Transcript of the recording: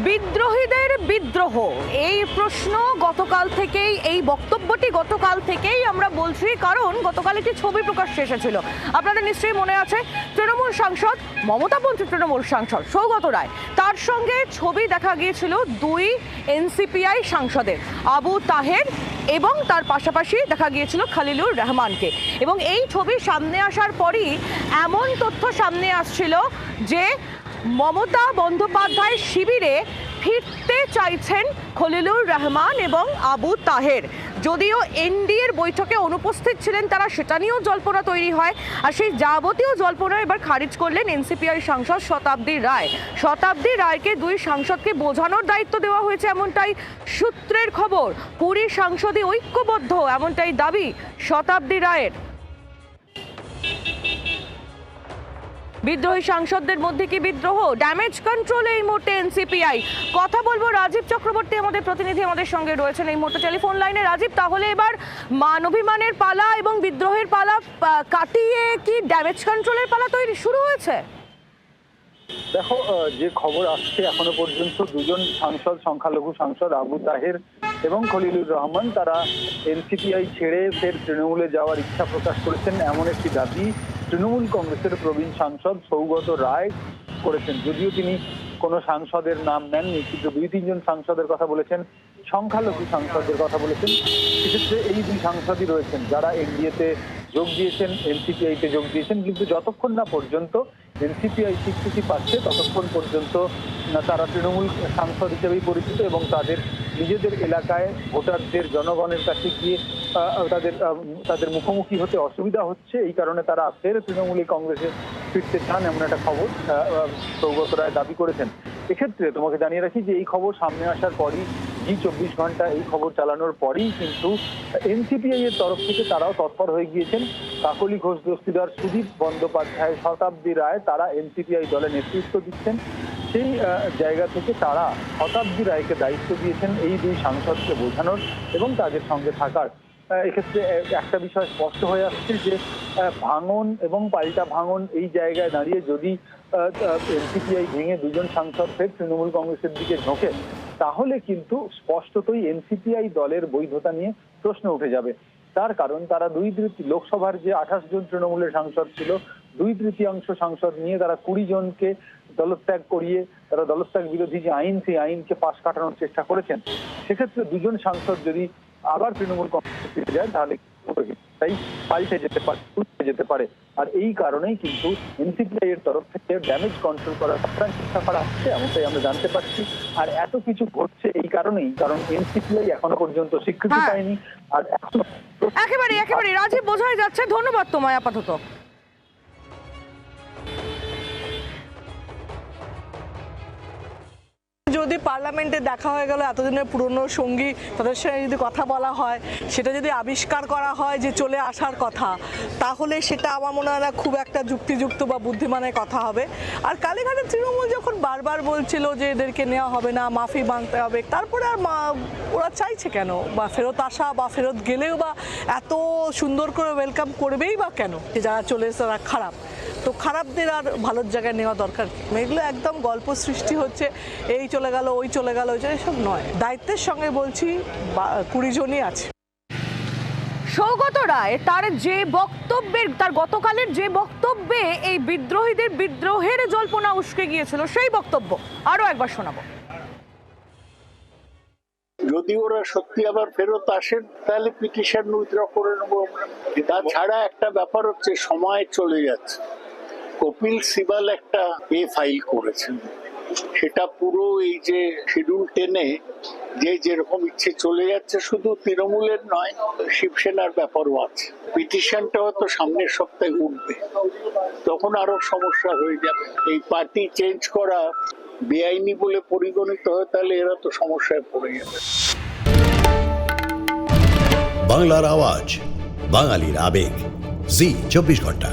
বিদ্রোহীদের বিদ্রোহ, এই প্রশ্ন গতকাল থেকেই, এই বক্তব্যটি গতকাল থেকেই আমরা বলছি, কারণ গতকাল একটি ছবি প্রকাশ্যে এসেছিল। আপনাদের নিশ্চয়ই মনে আছে, তৃণমূল সাংসদ, মমতাপন্থী তৃণমূল সাংসদ সৌগত রায়, তার সঙ্গে ছবি দেখা গিয়েছিল দুই এনসিপিআই সাংসদের, আবু তাহের এবং তার পাশাপাশি দেখা গিয়েছিল খলিলুর রহমানকে। এবং এই ছবি সামনে আসার পরই এমন তথ্য সামনে আসছিল যে মমতা বন্দ্যোপাধ্যায় শিবিরে ফিরতে চাইছেন খলিলুর রহমান এবং আবু তাহের। যদিও এনডিএর বৈঠকে অনুপস্থিত ছিলেন তারা, সেটা নিয়েও জল্পনা তৈরি হয়। আর সেই যাবতীয় জল্পনা এবার খারিজ করলেন এনসিপিআই সাংসদ শতাব্দী রায়। শতাব্দী রায়কে দুই সাংসদকে বোঝানোর দায়িত্ব দেওয়া হয়েছে, এমনটাই সূত্রের খবর। পুরী সাংসদই ঐক্যবদ্ধ, এমনটাই দাবি শতাব্দী রায়ের। বিদ্রোহী সাংসদদের মধ্যে কি বিদ্রোহ? ড্যামেজ কন্ট্রোল এই মুহূর্তে এনসিপিআই। কথা বলবো রাজীব চক্রবর্তী, আমাদের প্রতিনিধি আমাদের সঙ্গে রয়েছেন এই মুহূর্তে টেলিফোন লাইনে। রাজীব, তাহলে এবার মানবাধিকারের পালা এবং বিদ্রোহের পালা কাটিয়ে কি ড্যামেজ কন্ট্রোলের পালা তৈরি শুরু হয়েছে? দেখো, যে খবর আসছে এখনো পর্যন্ত দুজন সাংসদ, সংখ্যালঘু সাংসদ আবু তাহের এবং খলিলুর রহমান, তারা এনসিপিআই ছেড়ে ফের তৃণমূলে যাওয়ার ইচ্ছা প্রকাশ করেছেন, এমন একটি দাবি তৃণমূল কংগ্রেসের প্রবীণ সাংসদ সৌগত রায় করেছেন। যদিও তিনি কোনো সাংসদের নাম নেননি, কিন্তু দুই তিনজন সাংসদের কথা বলেছেন, সংখ্যালঘু সাংসদের কথা বলেছেন। সেক্ষেত্রে এই দুই সাংসদই রয়েছেন যারা এনডিএতে যোগ দিয়েছেন, এনসিপিআইতে যোগ দিয়েছেন, কিন্তু যতক্ষণ না পর্যন্ত এনসিপিআই স্বীকৃতি পাচ্ছে ততক্ষণ পর্যন্ত তারা তৃণমূল সাংসদ হিসেবেই পরিচিত এবং তাদের নিজেদের এলাকায় ভোটারদের, জনগণের কাছে গিয়ে তাদের মুখোমুখি হতে অসুবিধা হচ্ছে। এই কারণে তারা ফের তৃণমূলী কংগ্রেসে ফিরতে চান, এমন একটা খবর সৌগত রায় দাবি করেছেন। এক্ষেত্রে তোমাকে জানিয়ে রাখি যে এই খবর সামনে আসার পরই, জি 24 ঘন্টা এই খবর চালানোর পরেই কিন্তু এনসিপিআই এর তরফ থেকে তারাও তৎপর হয়ে গিয়েছেন। কাকলি ঘোষ দস্তিদার, সুদীপ বন্দ্যোপাধ্যায়, শতাব্দী রায়, তারা এনসিপিআই দলে নেতৃত্ব দিচ্ছেন। সেই জায়গা থেকে তারা শতাব্দী রায়কে দায়িত্ব দিয়েছেন এই দুই সাংসদকে বোঝানোর এবং তাদের সঙ্গে থাকার। এক্ষেত্রে একটা বিষয় স্পষ্ট হয়ে আসছে যে ভাঙন এবং পাল্টা ভাঙন এই জায়গায় দাঁড়িয়ে যদি এনসিপিআই ভেঙে দুজন সাংসদ ফের তৃণমূল কংগ্রেসের দিকে ঝোঁকে, তাহলে কিন্তু স্পষ্টতই এনসিপিআই দলের বৈধতা নিয়ে প্রশ্ন উঠে যাবে। তার কারণ তারা লোকসভার যে 28 জন তৃণমূলের সাংসদ ছিল, 2/3 সাংসদ নিয়ে তারা 20 জনকে দলত্যাগ করিয়ে তারা দলত্যাগ বিরোধী যে আইন, সেই আইনকে পাশ কাটানোর চেষ্টা করেছেন। সেক্ষেত্রে দুজন সাংসদ যদি আবার তৃণমূল কংগ্রেসে ফিরে যায় তাহলে তাই পাল্টে যেতে পারে। আর এই কারণেই কিন্তু এনসিপিআই এর তরফ থেকে ড্যামেজ কন্ট্রোল করার চেষ্টা করা হচ্ছে, এমনটাই আমরা জানতে পারছি। আর এত কিছু ঘটছে এই কারণেই, কারণ এনসিপিআই এখনো পর্যন্ত স্বীকৃতি পায়নি। আর একেবারে রাজীব, বোঝাই যাচ্ছে। ধন্যবাদ তোমায় আপাতত। যদি পার্লামেন্টে দেখা হয়ে গেল এতদিনের পুরনো সঙ্গী, তাদের সঙ্গে যদি কথা বলা হয়, সেটা যদি আবিষ্কার করা হয় যে চলে আসার কথা, তাহলে সেটা আমার মনে হয় না খুব একটা যুক্তিযুক্ত বা বুদ্ধিমানের কথা হবে। আর কালীঘাটের তৃণমূল যখন বারবার বলছিল যে এদেরকে নেওয়া হবে না, মাফি মানতে হবে, তারপরে আর ওরা চাইছে কেন? বা ফেরত আসা বা ফেরত গেলেও বা এত সুন্দর করে ওয়েলকাম করবেই বা কেন? যে যারা চলে এসে তারা খারাপ, তো খারাপদের আর ভালোর জায়গায় নেওয়া দরকার। এগুলো একদম গল্প সৃষ্টি হচ্ছে, এই চলে গেল, ওই চলে গেল, এসব নয়। দায়িত্বের সঙ্গে বলছি 20 জনই আছে। সৌগত রায় তার যে বক্তব্যের, তার গতকালের যে বক্তব্যে এই বিদ্রোহীদের বিদ্রোহের জল্পনা উস্কে গিয়েছিল, সেই বক্তব্য আরো একবার শোনাবো। যদি ওরা সত্যি আবার ফেরত আসেন তাহলে পিটিশন উইথড্র করে নেবো আমরা। তাছাড়া একটা ব্যাপার হচ্ছে, সময় চলে যাচ্ছে। কপিল সিবাল একটা ফাইল করেছেন, সেটা পুরো এই যে শিডিউল 10-এ যে যেরকম ইচ্ছে চলে যাচ্ছে, শুধু তৃণমূলের নয়, শিবসেনার ব্যাপারও আছে। পিটিশনটা হয়তো সামনের সপ্তাহে উঠবে, তখন আরো সমস্যা হয়ে যাবে। এই পার্টি চেঞ্জ করা বেআইনি বলে পরিগণিত হয়, তাহলে এরা তো সমস্যায় পড়ে যাবে। বাংলার আওয়াজ, বাঙালির আবেগ, জি 24 ঘন্টা।